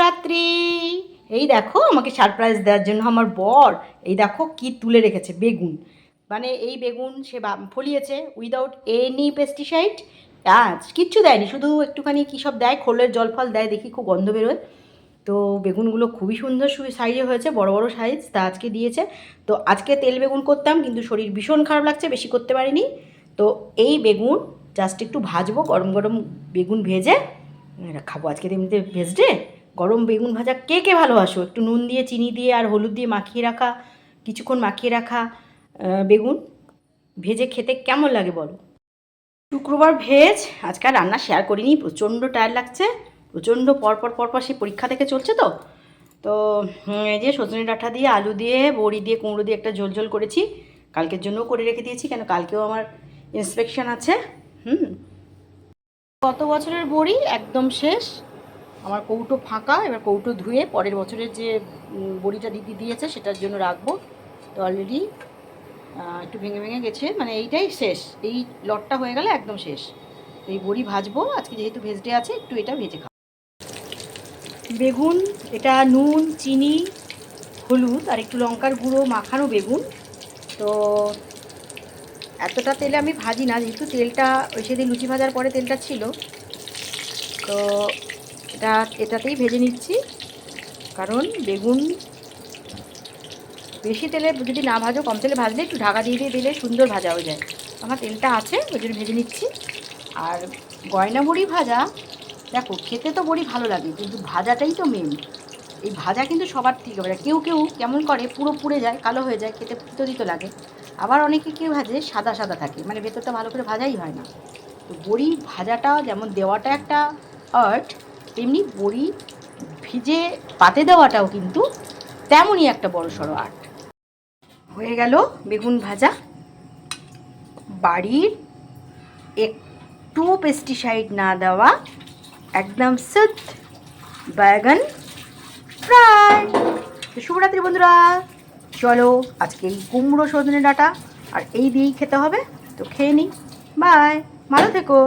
শুভরাত্রি। এই দেখো আমাকে সারপ্রাইজ দেওয়ার জন্য আমার বর এই দেখো কি তুলে রেখেছে, বেগুন। মানে এই বেগুন সে ফলিয়েছে উইদাউট এনি পেস্টিসাইড, কিচ্ছু দেয়নি, শুধু একটুখানি কী সব দেয়, খোলের জল ফল দেয়, দেখি খুব গন্ধ বেরোয়। তো বেগুনগুলো খুবই সুন্দর সাইজে হয়েছে, বড় বড় সাইজ, তা আজকে দিয়েছে। তো আজকে তেল বেগুন করতাম, কিন্তু শরীর ভীষণ খারাপ লাগছে, বেশি করতে পারিনি। তো এই বেগুন জাস্ট একটু ভাজবো, গরম গরম বেগুন ভেজে খাবো। আজকে এমনিতে ভেজে গরম বেগুন ভাজা কে কে ভালোবাসো, একটু নুন দিয়ে চিনি দিয়ে আর হলুদ দিয়ে মাখিয়ে রাখা, কিছুক্ষণ মাখিয়ে রাখা বেগুন ভেজে খেতে কেমন লাগে বলো। শুক্রবার ভেজ, আজকে আর রান্না শেয়ার করিনি, প্রচণ্ড টায়ার লাগছে, প্রচণ্ড পরপর সেই পরীক্ষা থেকে চলছে তো। তো এই যে সজনে ডাঁটা দিয়ে আলু দিয়ে বড়ি দিয়ে কুমড়ো দিয়ে একটা ঝোল ঝোল করেছি, কালকের জন্যও করে রেখে দিয়েছি, কেন কালকেও আমার ইন্সপেকশন আছে। গত বছরের বড়ি একদম শেষ, আমার কৌটো ফাঁকা, এবার কৌটো ধুয়ে পরের বছরের যে বড়িটা দিদি দিয়েছে সেটার জন্য রাখবো। তো অলরেডি একটু ভেঙে ভেঙে গেছে, মানে এইটাই শেষ, এই লটটা হয়ে গেলে একদম শেষ। তো এই বড়ি ভাজবো আজকে, যেহেতু ভেজডে আছে একটু এটা ভেজে খাবো। বেগুন, এটা নুন চিনি হলুদ আর একটু লঙ্কার গুঁড়ো মাখানো বেগুন। তো এতটা তেলে আমি ভাজি না, যেহেতু তেলটা ওই সেদিন লুচি ভাজার পরে তেলটা ছিল, তো এটাতেই ভেজে নিচ্ছি। কারণ বেগুন বেশি তেলে যদি না ভাজো, কম তেলে ভাজলে একটু ঢাকা দিয়ে দিয়ে দিলে সুন্দর ভাজা হয়ে যায়। আমার তেলটা আছে ওই জন্য ভেজে নিচ্ছি। আর গয়না বড়ি ভাজা, দেখো খেতে তো বড়ি ভালো লাগে, কিন্তু ভাজাটাই তো মেন। এই ভাজা কিন্তু সবার ঠিক হবে না, কেউ কেউ কেমন করে পুরো পুড়ে যায়, কালো হয়ে যায়, খেতে তিতো তিতো লাগে। আবার অনেকে কেউ ভাজে সাদা সাদা থাকে, মানে ভেতরটা ভালো করে ভাজাই হয় না। তো বড়ি ভাজাটা যেমন দেওয়াটা একটা আর্ট, তেমনি বড়ি ভিজে পাতে দেওয়াটাও কিন্তু তেমনই একটা বড়সড় আর্ট। হয়ে গেল বেগুন ভাজা, বাড়ির একটু পেস্টিসাইড না দেওয়া একদম শুদ্ধ বেগুন ফ্রাই। তো শুভরাত্রি বন্ধুরা, চলো আজকে এই কুমড়ো সজনে ডাঁটা আর এই দিয়েই খেতে হবে, তো খেয়ে নিই। বাই, ভালো থেকো।